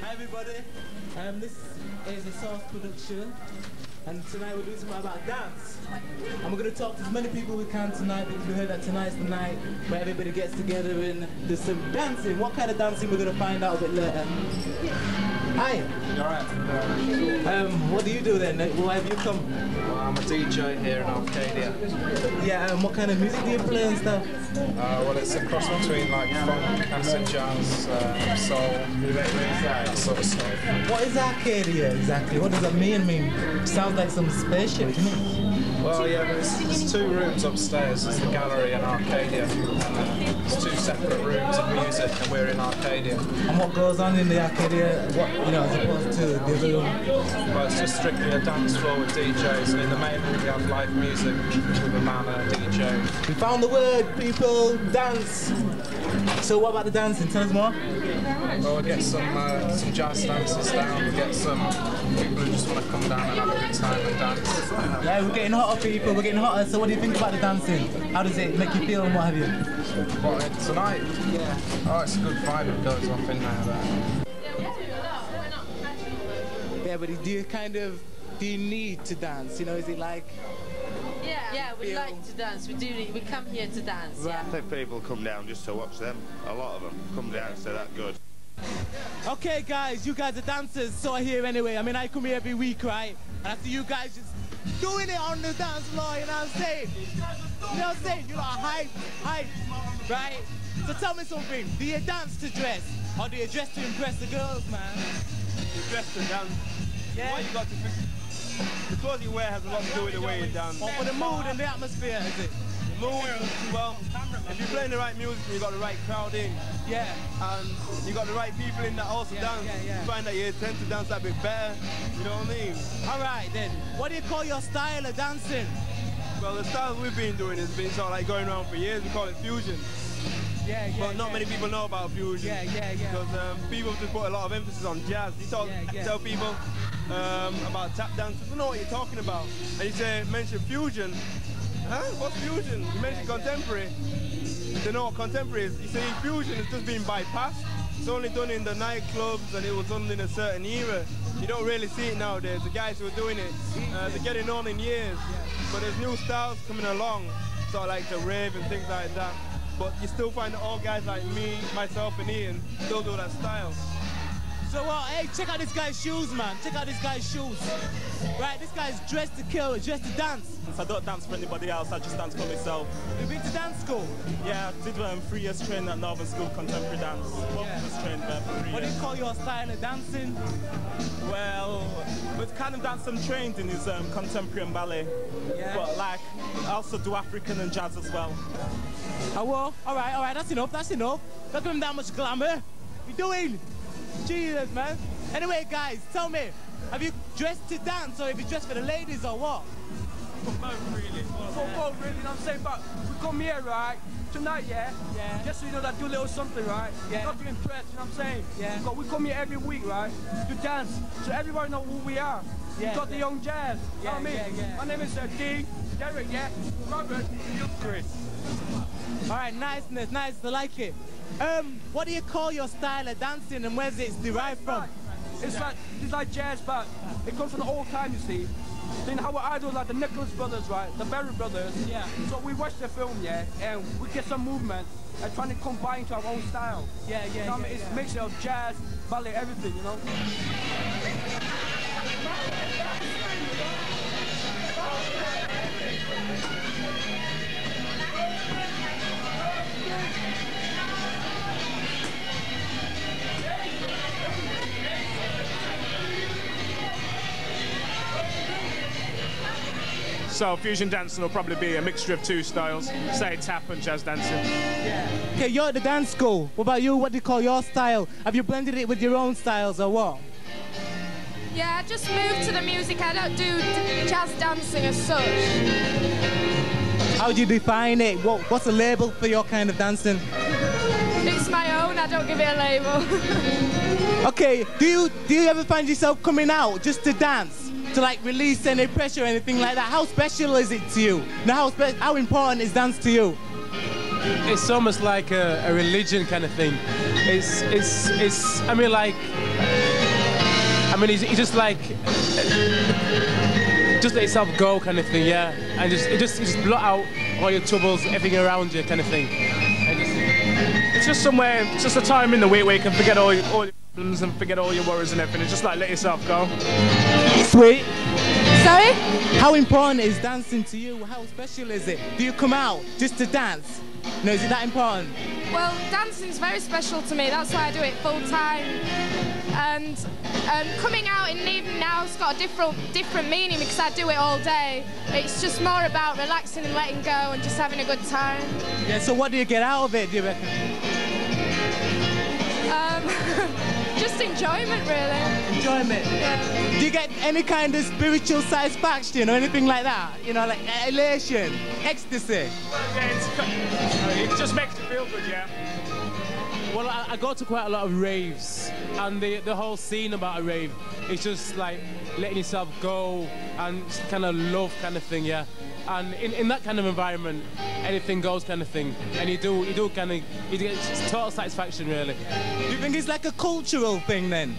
Hi everybody, this is a Sauce production, and tonight we're doing something about dance. And we're going to talk to as many people we can tonight, because we heard that tonight's the night where everybody gets together and there's some dancing. What kind of dancing we're going to find out a bit later. Hi. Alright. What do you do then? Why have you come? Well, I'm a DJ here in Arcadia. Yeah, what kind of music do you play and stuff? Well, it's a cross between like funk, acid jazz, soul, that sort of stuff. What is Arcadia exactly? What does that mean? Sounds like some spaceship, doesn't it? Well, yeah, there's two rooms upstairs. There's the gallery and Arcadia. And, there's two separate rooms of music, and we're in Arcadia. And what goes on in the Arcadia, as opposed to the other room? Well, it's just strictly a dance floor with DJs, and in the main room we have live music with a man and a DJ. We found the word, people, dance. So what about the dancing? Tell us more. Well, we get some jazz dancers down, we get some people who just want to come down and have a good time and dance. Yeah, we're getting hotter, people, we're getting hotter. So what do you think about the dancing? How does it make you feel and what have you? What, tonight? Yeah. Oh, it's a good vibe that goes off in there. Yeah, but do you need to dance? Is it like... Yeah, we like to dance. We come here to dance. Right. Yeah. I think people come down just to watch them. A lot of them come down, so that's good. Okay, guys, you guys are dancers, so I hear anyway. I mean, I come here every week, right? And I see you guys just doing it on the dance floor, you know what I'm saying? You know what I'm saying? You're like hype, right? So tell me something. Do you dance to dress? Or do you dress to impress the girls, man? You dress to dance. Yeah. What you got to fix? The clothes you wear has a lot to do with the way you dance. Or for the mood and the atmosphere, is it? The mood, well, if you're playing the right music and you got the right crowd in, Yeah. and you got the right people in that also dance, you find that you tend to dance a bit better, you know what I mean? Alright then, what do you call your style of dancing? Well, the style we've been doing has been sort of like going around for years. We call it fusion. But not many people know about fusion. Because people just put a lot of emphasis on jazz. You tell people about tap dance, they don't know what you're talking about. And you mention fusion. Huh? What's fusion? You mention contemporary. They know what contemporary is. You see, fusion has just been bypassed. It's only done in the nightclubs, and it was done in a certain era. You don't really see it nowadays. The guys who are doing it, they're getting on in years. But there's new styles coming along, sort of like the rave and things like that. But you still find that all guys like me, myself and Ian still do that style. So, hey, check out this guy's shoes, man. Check out this guy's shoes. Right, this guy's dressed to kill, dressed to dance. I don't dance for anybody else, I just dance for myself. You've been to dance school? Yeah, I did 3 years training at Northern School, contemporary dance. Was trained there for 3 years. What do you call your style of dancing? Well, the kind of dance I'm trained in is contemporary and ballet. Yeah. But I also do African and jazz as well. Oh, well, all right, that's enough. Don't give him that much glamour. What you doing? Jesus, man. Anyway, guys, tell me, have you dressed to dance or have you dressed for the ladies or what? For both, really. For both, really, you know what I'm saying? But we come here, right, tonight, yeah? Just so you know that do a little something, right? Not to impress, you know what I'm saying? But we come here every week, right, to dance, so everybody know who we are. We got the young jazz, you know what I mean? My name is D, Derek, Robert, you, Chris. All right, nice, I like it. What do you call your style of dancing and where's it derived from? It's like jazz, but it comes from the old time, you see. Then our idols like the Nicholas brothers, right? The Berry brothers. Yeah. So we watch the film, and we get some movement and trying to combine to our own style. You know what I mean? It's a mixture of jazz, ballet, everything, you know? So fusion dancing will probably be a mixture of 2 styles, say tap and jazz dancing. Okay, you're at the dance school. What about you? What do you call your style? Have you blended it with your own styles or what? Yeah, I just moved to the music. I don't do jazz dancing as such. How do you define it? What's a label for your kind of dancing? It's my own. I don't give it a label. Okay, do you ever find yourself coming out just to dance? To like release any pressure or anything like that? How special is it to you? Now, how important is dance to you? It's almost like a religion kind of thing. I mean, like, I mean, he's just like, just let yourself go kind of thing, yeah. And just blot out all your troubles, everything around you kind of thing. And it's just somewhere, it's just a time in the week where you can forget all your problems and forget all your worries and everything. It's just like let yourself go. Sweet. Sorry? How important is dancing to you? How special is it? Do you come out just to dance? No, is it that important? Well, dancing's very special to me. That's why I do it full time. And coming out in the evening now has got a different meaning because I do it all day. It's just more about relaxing and letting go and just having a good time. Yeah. So what do you get out of it, do you reckon? Just enjoyment, really. Enjoyment? Yeah. Do you get any kind of spiritual satisfaction or anything like that? You know, like elation, ecstasy? Yeah, it just makes you feel good, yeah. Well, I go to quite a lot of raves, and the whole scene about a rave is just like letting yourself go and kind of love kind of thing, yeah. And in that kind of environment, anything goes kind of thing, and you get total satisfaction, really. Do you think it's like a cultural thing then?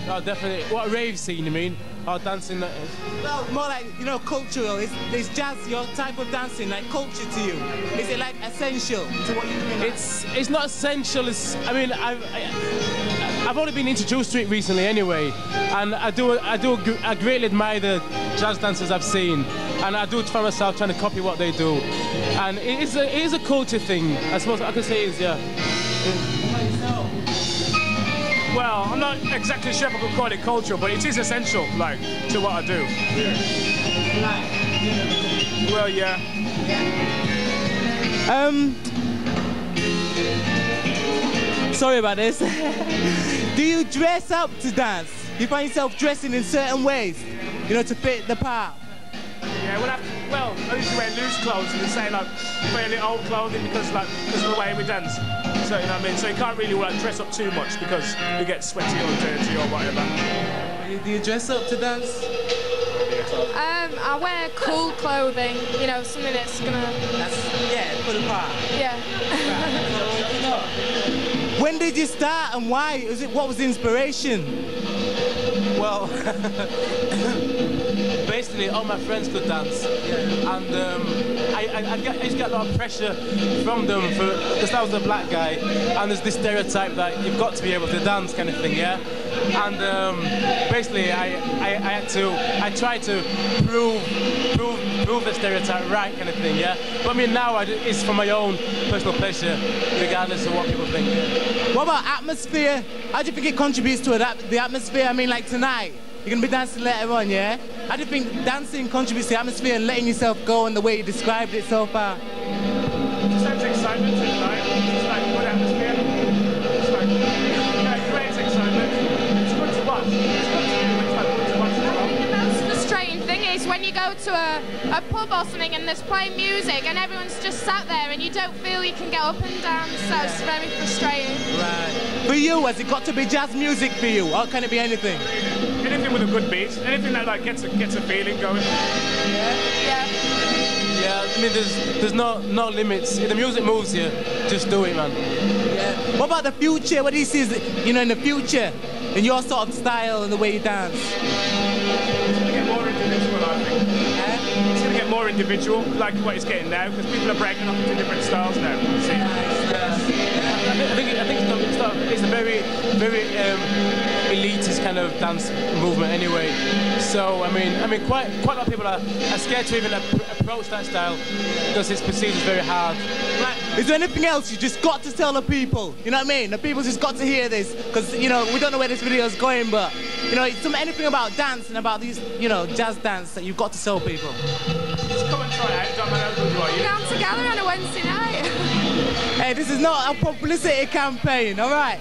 Oh, definitely. What a rave scene, you mean? Or dancing? Well, more like, you know, cultural. Is jazz your type of dancing, like culture to you? Is it like essential to what you're doing? It's not essential. I mean, I've only been introduced to it recently anyway, and I greatly admire the jazz dancers I've seen, and I do find myself trying to copy what they do, and it is a culture thing. I suppose I could say it is, yeah. Well, I'm not exactly sure if I could call it cultural, but it is essential, like, to what I do. Yeah. Well, yeah. Sorry about this. Do you dress up to dance? Do you find yourself dressing in certain ways, you know, to fit the part? Yeah, well, I usually wear loose clothes and say like fairly old clothing because of the way we dance. So you know what I mean. So you can't really like dress up too much because you get sweaty or dirty or whatever. Do you dress up to dance? I wear cool clothing. You know, something that's gonna. Yeah, for the part. Yeah. When did you start and why? What was the inspiration? Well, basically all my friends could dance, and I used to get a lot of pressure from them because I was a black guy, and there's this stereotype that you've got to be able to dance kind of thing, yeah. And basically I tried to prove the stereotype right kind of thing, yeah. But I mean now it's for my own personal pleasure, regardless of what people think. Yeah. What about atmosphere? How do you think it contributes to the atmosphere? I mean, like tonight, you're gonna be dancing later on, yeah? How do you think dancing contributes to the atmosphere and letting yourself go in the way you described it so far? Just adds excitement to the night. It's like good atmosphere. It's like, yeah, it creates excitement. It's good to watch. It's good to do. It's like good to watch as well. The most frustrating thing is when you go to a pub or something and there's playing music and everyone's just sat there and you don't feel you can get up and dance, so it's very frustrating. Right. For you, has it got to be jazz music for you, or can it be anything? Anything with a good beat, anything that like gets a feeling going. Yeah. Yeah, I mean there's no limits. If the music moves you, just do it, man. Yeah. What about the future? What do you see, you know, in the future, in your sort of style and the way you dance? It's going to get more individual, I think. It's going to get more individual, like what it's getting now, because people are breaking up into different styles now. I think it's a very elitist kind of dance movement anyway. So I mean, quite a lot of people are scared to even approach that style because it's perceived as very hard. Right. Is there anything else you just got to tell the people? You know what I mean? The people just got to hear this because you know we don't know where this video is going, but you know anything about dance and about these jazz dance that you've got to tell people. Just come and try it. Don't matter how good you are. We're down together on a Wednesday night. Hey, this is not a publicity campaign, all right?